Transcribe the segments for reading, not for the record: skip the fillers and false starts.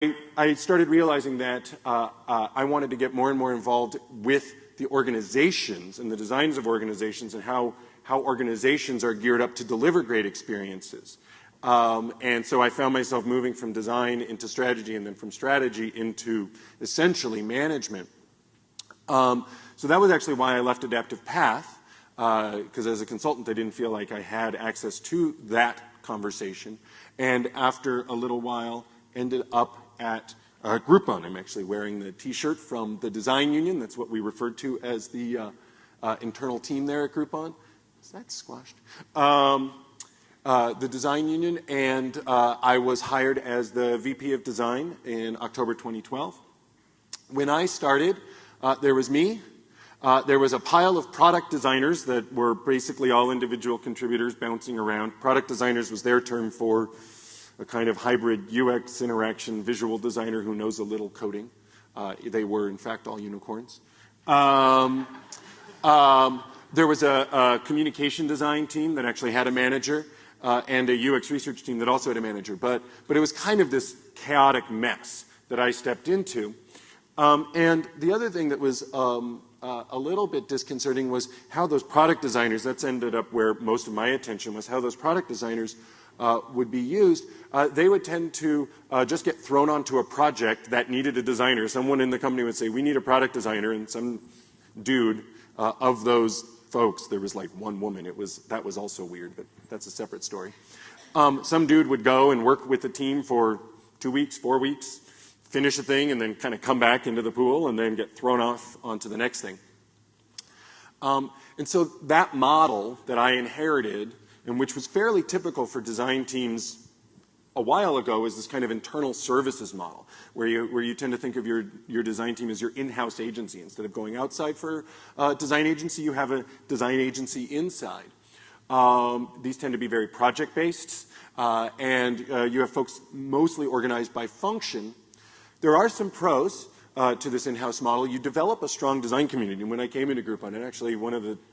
I started realizing that I wanted to get more and more involved with the organizations and the designs of organizations and how organizations are geared up to deliver great experiences. And so I found myself moving from design into strategy and then from strategy into essentially management. So that was actually why I left Adaptive Path, because as a consultant I didn't feel like I had access to that conversation. And after a little while ended up at Groupon. I'm actually wearing the t-shirt from the design union. That's what we referred to as the internal team there at Groupon. Is that squashed? The design union, and I was hired as the VP of design in October 2012. When I started, there was me. There was a pile of product designers that were basically all individual contributors bouncing around. Product designers was their term for a kind of hybrid UX interaction visual designer who knows a little coding. They were, in fact, all unicorns. There was a communication design team that actually had a manager and a UX research team that also had a manager. But it was kind of this chaotic mess that I stepped into. And the other thing that was a little bit disconcerting was how those product designers, that's ended up where most of my attention was, how those product designers would be used. They would tend to just get thrown onto a project that needed a designer. Someone in the company would say, we need a product designer, and some dude of those folks, there was like one woman. That was also weird, but that's a separate story. Some dude would go and work with the team for 2 weeks, 4 weeks, finish a thing, and then kind of come back into the pool and then get thrown off onto the next thing. And so that model that I inherited, and which was fairly typical for design teams a while ago, is this kind of internal services model, where you tend to think of your design team as your in-house agency. Instead of going outside for a design agency, you have a design agency inside. These tend to be very project-based, and you have folks mostly organized by function. There are some pros to this in-house model. You develop a strong design community. And when I came into Groupon, and actually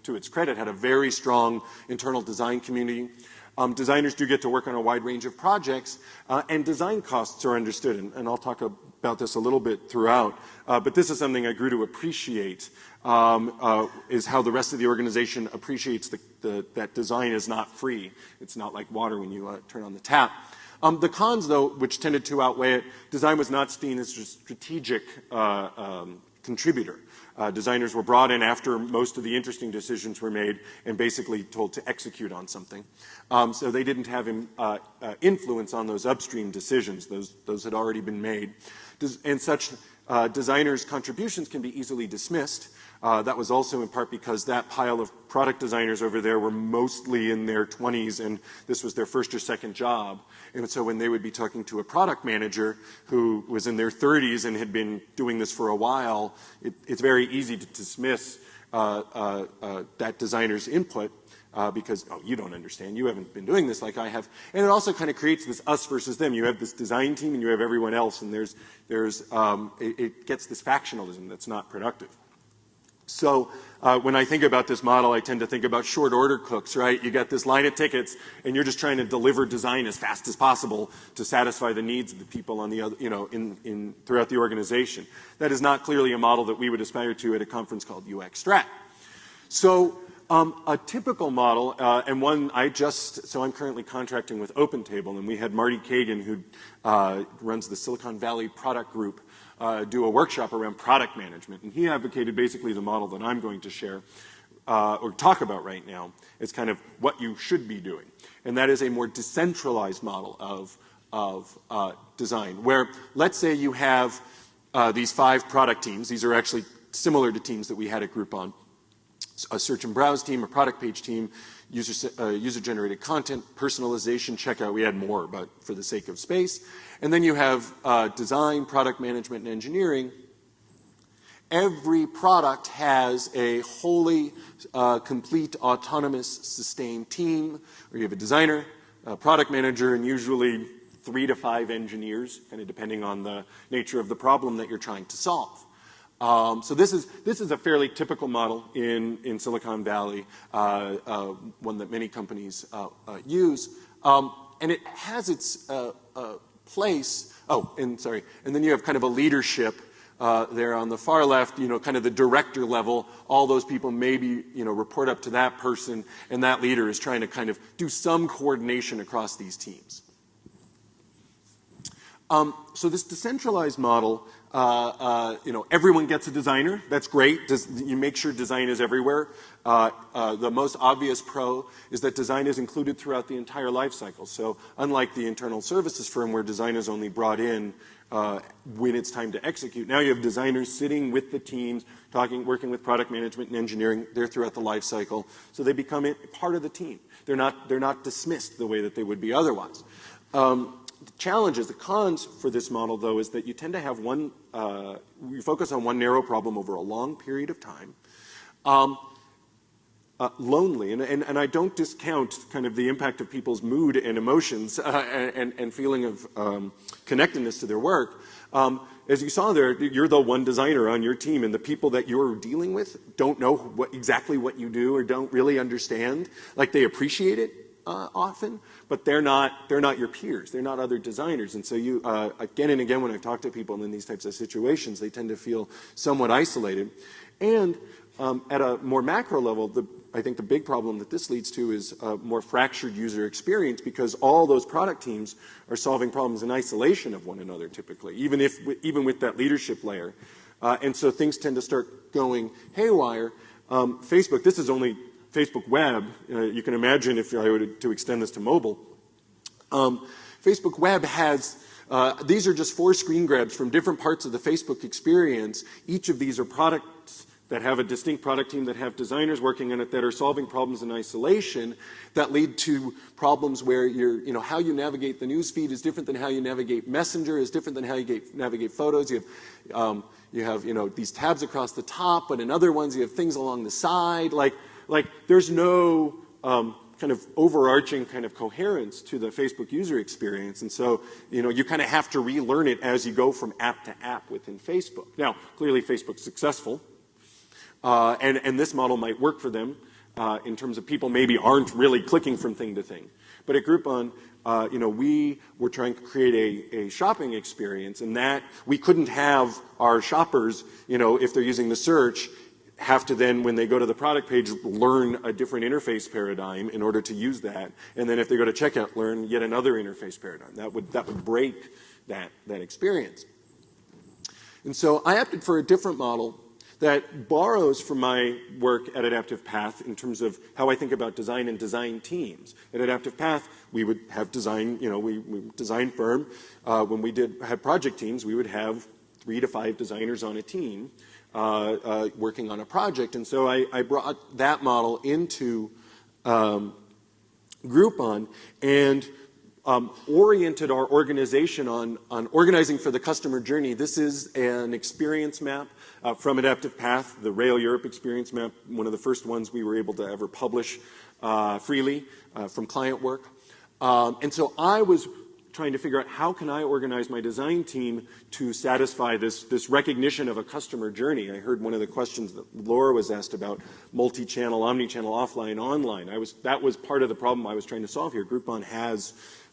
to its credit, had a very strong internal design community. Designers do get to work on a wide range of projects, and design costs are understood. And I'll talk about this a little bit throughout. But this is something I grew to appreciate, is how the rest of the organization appreciates that design is not free. It's not like water when you turn on the tap. The cons, though, which tended to outweigh it, design was not seen as a strategic contributor. Designers were brought in after most of the interesting decisions were made and basically told to execute on something. So they didn't have influence on those upstream decisions. Those had already been made. And such designers' contributions can be easily dismissed. That was also in part because that pile of product designers over there were mostly in their 20s, and this was their first or second job. And so when they would be talking to a product manager who was in their 30s and had been doing this for a while, it's very easy to dismiss that designer's input because, oh, you don't understand. You haven't been doing this like I have. And it also kind of creates this us versus them. You have this design team and you have everyone else, and it gets this factionalism that's not productive. So when I think about this model, I tend to think about short order cooks, right? You got this line of tickets, and you're just trying to deliver design as fast as possible to satisfy the needs of the people on the other, throughout the organization. That is not clearly a model that we would aspire to at a conference called UX STRAT. So a typical model, and one so I'm currently contracting with OpenTable, and we had Marty Kagan, who runs the Silicon Valley product group, do a workshop around product management. And he advocated basically the model that I'm going to share or talk about right now. It's kind of what you should be doing. And that is a more decentralized model of design, where let's say you have these 5 product teams. These are actually similar to teams that we had at Groupon. A search and browse team, a product page team, user-generated content, personalization, checkout. We had more, but for the sake of space. And then you have design, product management, and engineering. Every product has a wholly complete, autonomous, sustained team, where you have a designer, a product manager, and usually 3 to 5 engineers, kind of depending on the nature of the problem that you're trying to solve. So this is a fairly typical model in Silicon Valley, one that many companies use, and it has its place. Oh, and sorry, and then you have kind of a leadership there on the far left, kind of the director level. All those people maybe, report up to that person, and that leader is trying to kind of do some coordination across these teams. So this decentralized model, everyone gets a designer. That's great. You make sure design is everywhere. The most obvious pro is that design is included throughout the entire life cycle. So unlike the internal services firm where design is only brought in when it's time to execute, now you have designers sitting with the teams, working with product management and engineering. They're throughout the life cycle. So they become part of the team. They're not dismissed the way that they would be otherwise. The challenges, the cons for this model, though, is that you tend to have you focus on one narrow problem over a long period of time. Lonely, and I don't discount kind of the impact of people's mood and emotions and feeling of connectedness to their work. As you saw there, you're the one designer on your team, and the people that you're dealing with don't know exactly what you do or don't really understand. Like, they appreciate it often, but they're not your peers. They're not other designers. And so you, again and again, when I've talked to people in these types of situations, they tend to feel somewhat isolated. And at a more macro level, I think the big problem that this leads to is a more fractured user experience, because all those product teams are solving problems in isolation of one another typically, even with that leadership layer. And so things tend to start going haywire. Facebook, this is only Facebook web. You can imagine if I were to extend this to mobile. Facebook web has, these are just 4 screen grabs from different parts of the Facebook experience. Each of these are products that have a distinct product team, that have designers working on it, that are solving problems in isolation, that lead to problems where how you navigate the news feed is different than how you navigate Messenger, is different than how you navigate photos. You have these tabs across the top, but in other ones you have things along the side. Like there's no kind of overarching kind of coherence to the Facebook user experience. And so, you kind of have to relearn it as you go from app to app within Facebook. Now, clearly Facebook's successful. And this model might work for them in terms of people maybe aren't really clicking from thing to thing. But at Groupon, we were trying to create a shopping experience, and that we couldn't have our shoppers, if they're using the search, have to then, when they go to the product page, learn a different interface paradigm in order to use that. And then if they go to checkout, learn yet another interface paradigm. That would break that experience. And so I opted for a different model that borrows from my work at Adaptive Path in terms of how I think about design and design teams. At Adaptive Path, we would have design, we design firm. When we had project teams, we would have 3 to 5 designers on a team working on a project. And so I brought that model into Groupon and oriented our organization on organizing for the customer journey. This is an experience map from Adaptive Path, the Rail Europe experience map, one of the first ones we were able to ever publish freely from client work. And so I was trying to figure out how can I organize my design team to satisfy this recognition of a customer journey. I heard one of the questions that Laura was asked about multi-channel, omni-channel, offline, online. That was part of the problem I was trying to solve here. Groupon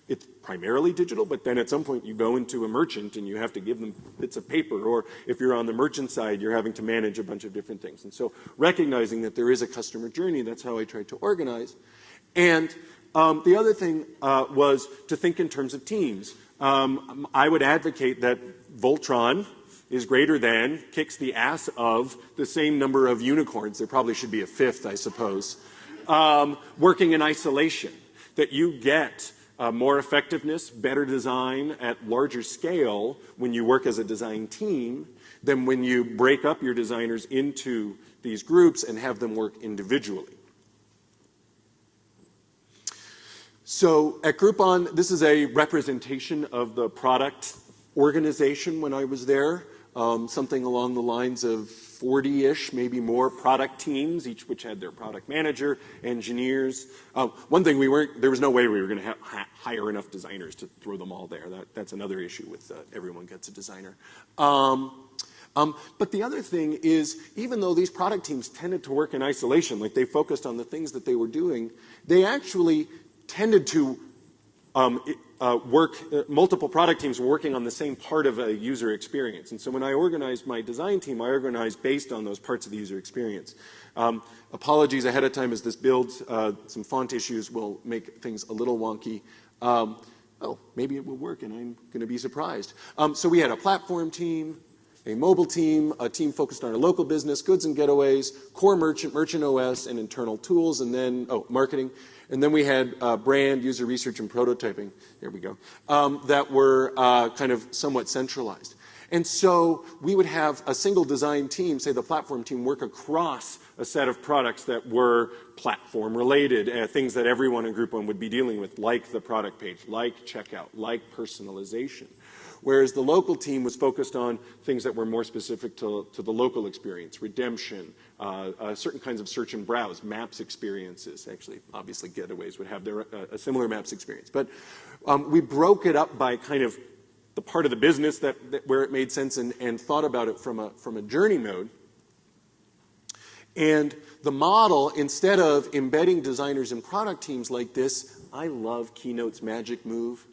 it's primarily digital, but then at some point you go into a merchant and you have to give them bits of paper, or if you're on the merchant side, you're having to manage a bunch of different things. And so recognizing that there is a customer journey, that's how I tried to organize. And the other thing was to think in terms of teams. I would advocate that Voltron is greater than, kicks the ass of, the same number of unicorns. There probably should be a 5th, I suppose, working in isolation. That you get more effectiveness, better design at larger scale when you work as a design team than when you break up your designers into these groups and have them work individually. So at Groupon, this is a representation of the product organization when I was there. Something along the lines of 40-ish, maybe more product teams, each which had their product manager, engineers. One thing there was no way we were going to hire enough designers to throw them all there. That's another issue with everyone gets a designer. But the other thing is, even though these product teams tended to work in isolation, like they focused on the things that they were doing, they actually tended to multiple product teams were working on the same part of a user experience. And so when I organized my design team, I organized based on those parts of the user experience. Apologies ahead of time as this builds. Some font issues will make things a little wonky. Oh, maybe it will work, and I'm going to be surprised. So we had a platform team, a mobile team, a team focused on our local business, goods and getaways, core merchant, merchant OS, and internal tools, and then, marketing. And then we had brand, user research, and prototyping. There we go. That were kind of somewhat centralized. And so we would have a single design team, say the platform team, work across a set of products that were platform related, things that everyone in Group 1 would be dealing with, like the product page, like checkout, like personalization. Whereas the local team was focused on things that were more specific to the local experience, redemption, certain kinds of search and browse, maps experiences. Actually, obviously, Getaways would have a similar maps experience. But we broke it up by kind of the part of the business where it made sense and thought about it from a journey mode. And the model, instead of embedding designers in product teams like this, I love Keynote's magic move.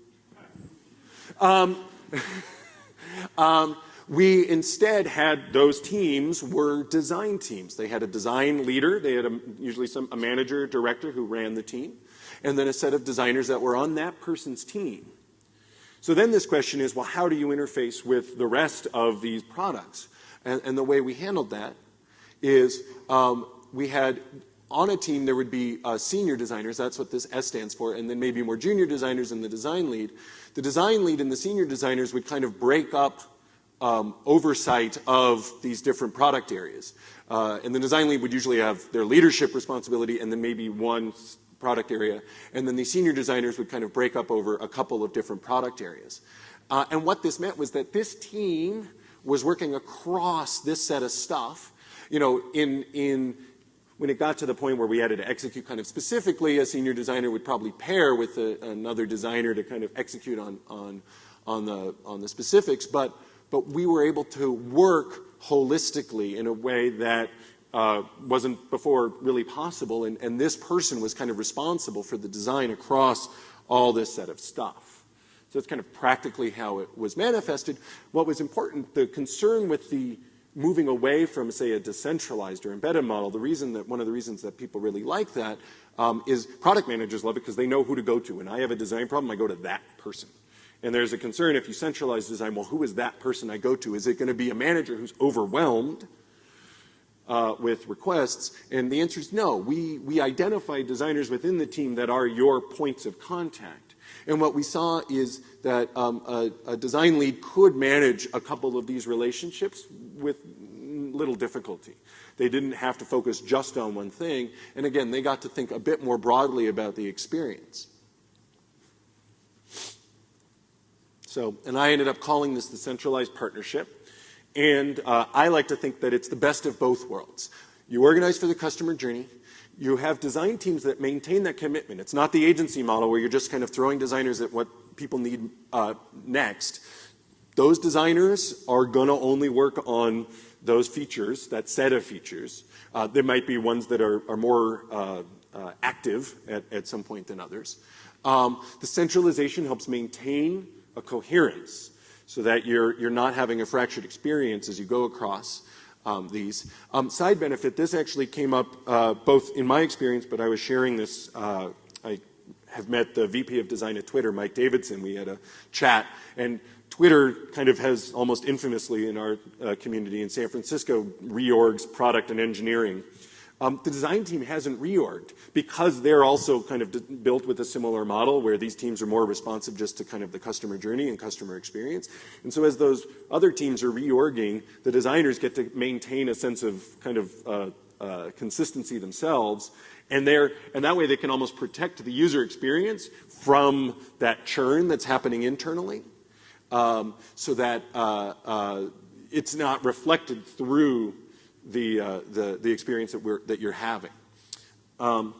We instead had those teams were design teams. They had a design leader. They had usually a manager, director who ran the team, and then a set of designers that were on that person's team. So then this question is, well, how do you interface with the rest of these products? And the way we handled that is we had on a team there would be senior designers, that's what this S stands for, and then maybe more junior designers and the design lead. The design lead and the senior designers would kind of break up oversight of these different product areas. And the design lead would usually have their leadership responsibility and then maybe one product area. And then the senior designers would kind of break up over a couple of different product areas. And what this meant was that this team was working across this set of stuff. You know, when it got to the point where we had to execute kind of specifically, a senior designer would probably pair with another designer to kind of execute on the specifics. But we were able to work holistically in a way that wasn't before really possible. And this person was kind of responsible for the design across all this set of stuff. So that's kind of practically how it was manifested. What was important, the concern with the moving away from, say, a decentralized or embedded model, one of the reasons that people really like that is product managers love it because they know who to go to. When I have a design problem, I go to that person. And there's a concern if you centralize design, well, who is that person I go to? Is it going to be a manager who's overwhelmed with requests? And the answer is no. We identify designers within the team that are your points of contact. And what we saw is that a design lead could manage a couple of these relationships with little difficulty. They didn't have to focus just on one thing. And again, they got to think a bit more broadly about the experience. So, and I ended up calling this the Centralized Partnership. And I like to think that it's the best of both worlds. You organize for the customer journey. You have design teams that maintain that commitment. It's not the agency model where you're just kind of throwing designers at what people need next. Those designers are going to only work on those features, that set of features. There might be ones that are more active at some point than others. The centralization helps maintain a coherence so that you're not having a fractured experience as you go across these. Side benefit, this actually came up both in my experience, but I was sharing this. I have met the VP of Design at Twitter, Mike Davidson. We had a chat, and Twitter kind of has almost infamously in our community in San Francisco reorgs product and engineering. The design team hasn't reorged because they're also kind of built with a similar model where these teams are more responsive just to kind of the customer journey and customer experience. And so as those other teams are reorging, the designers get to maintain a sense of kind of consistency themselves. And that way they can almost protect the user experience from that churn that's happening internally so that it's not reflected through the experience that you're having. The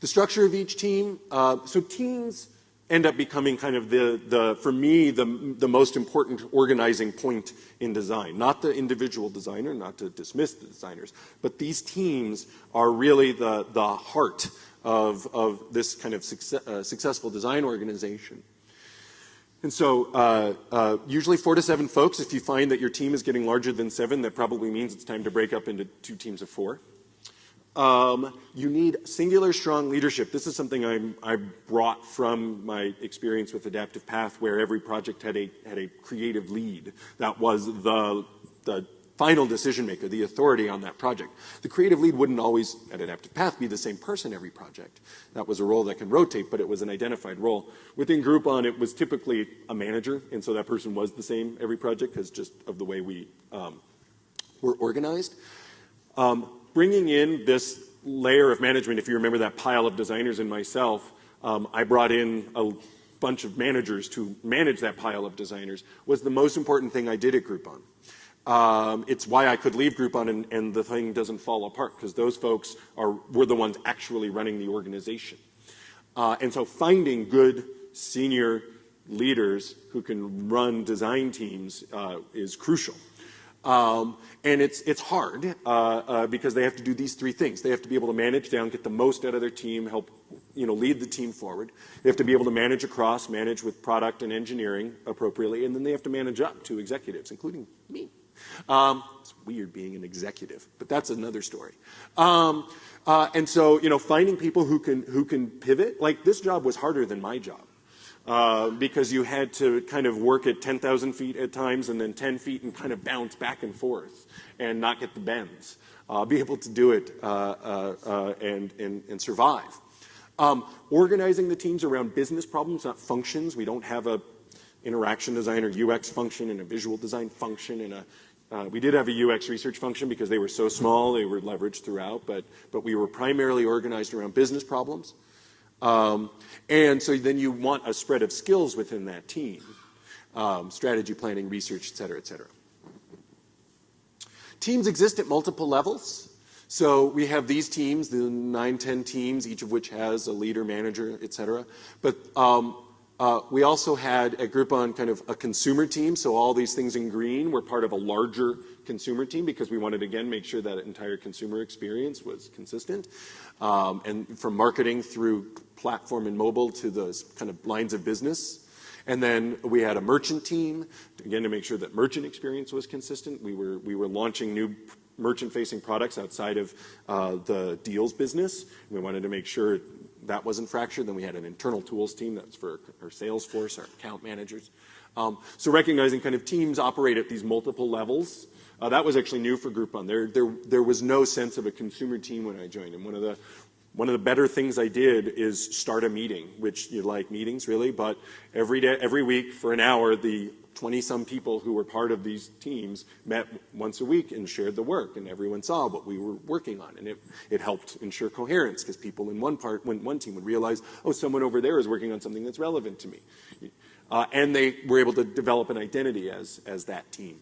structure of each team, so teams end up becoming kind of for me, the most important organizing point in design. Not the individual designer, not to dismiss the designers, but these teams are really the heart of this kind of successful design organization. And so usually 4 to 7 folks. If you find that your team is getting larger than 7, that probably means it's time to break up into 2 teams of 4. You need singular strong leadership. This is something I brought from my experience with Adaptive Path, where every project had a creative lead that was the final decision maker, the authority on that project. The creative lead wouldn't always, at Adaptive Path, be the same person every project. That was a role that can rotate, but it was an identified role. Within Groupon, it was typically a manager, and so that person was the same every project because just of the way we were organized. Bringing in this layer of management, if you remember that pile of designers and myself, I brought in a bunch of managers to manage that pile of designers, was the most important thing I did at Groupon. It's why I could leave Groupon and the thing doesn't fall apart, because those folks were the ones actually running the organization. And so finding good senior leaders who can run design teams is crucial. And it's hard because they have to do these 3 things. They have to be able to manage down, get the most out of their team, help lead the team forward. They have to be able to manage across, manage with product and engineering appropriately, and then they have to manage up to executives, including me. It's weird being an executive, but that's another story. And so finding people who can pivot, like this job was harder than my job. Because you had to kind of work at 10,000 feet at times and then 10 feet and kind of bounce back and forth and not get the bends. Be able to do it and survive. Organizing the teams around business problems, not functions. We don't have a interaction design or UX function and a visual design function and we did have a UX research function because they were so small, they were leveraged throughout, but we were primarily organized around business problems. And so then you want a spread of skills within that team, strategy planning, research, et cetera, et cetera. Teams exist at multiple levels. So we have these teams, the 9, 10 teams, each of which has a leader, manager, et cetera. But we also had at Groupon kind of a consumer team. So all these things in green were part of a larger consumer team because we wanted, again, make sure that entire consumer experience was consistent. And from marketing through platform and mobile to those kind of lines of business. And then we had a merchant team, again, to make sure that merchant experience was consistent. We were launching new merchant-facing products outside of the deals business. We wanted to make sure that wasn't fractured. Then we had an internal tools team that's for our sales force, our account managers. So recognizing kind of teams operate at these multiple levels. That was actually new for Groupon. There was no sense of a consumer team when I joined. And one of the better things I did is start a meeting, which you like meetings really, but every week for an hour, the 20-some people who were part of these teams met once a week and shared the work, and everyone saw what we were working on, and it helped ensure coherence because people in one team would realize, oh, someone over there is working on something that's relevant to me, and they were able to develop an identity as that team.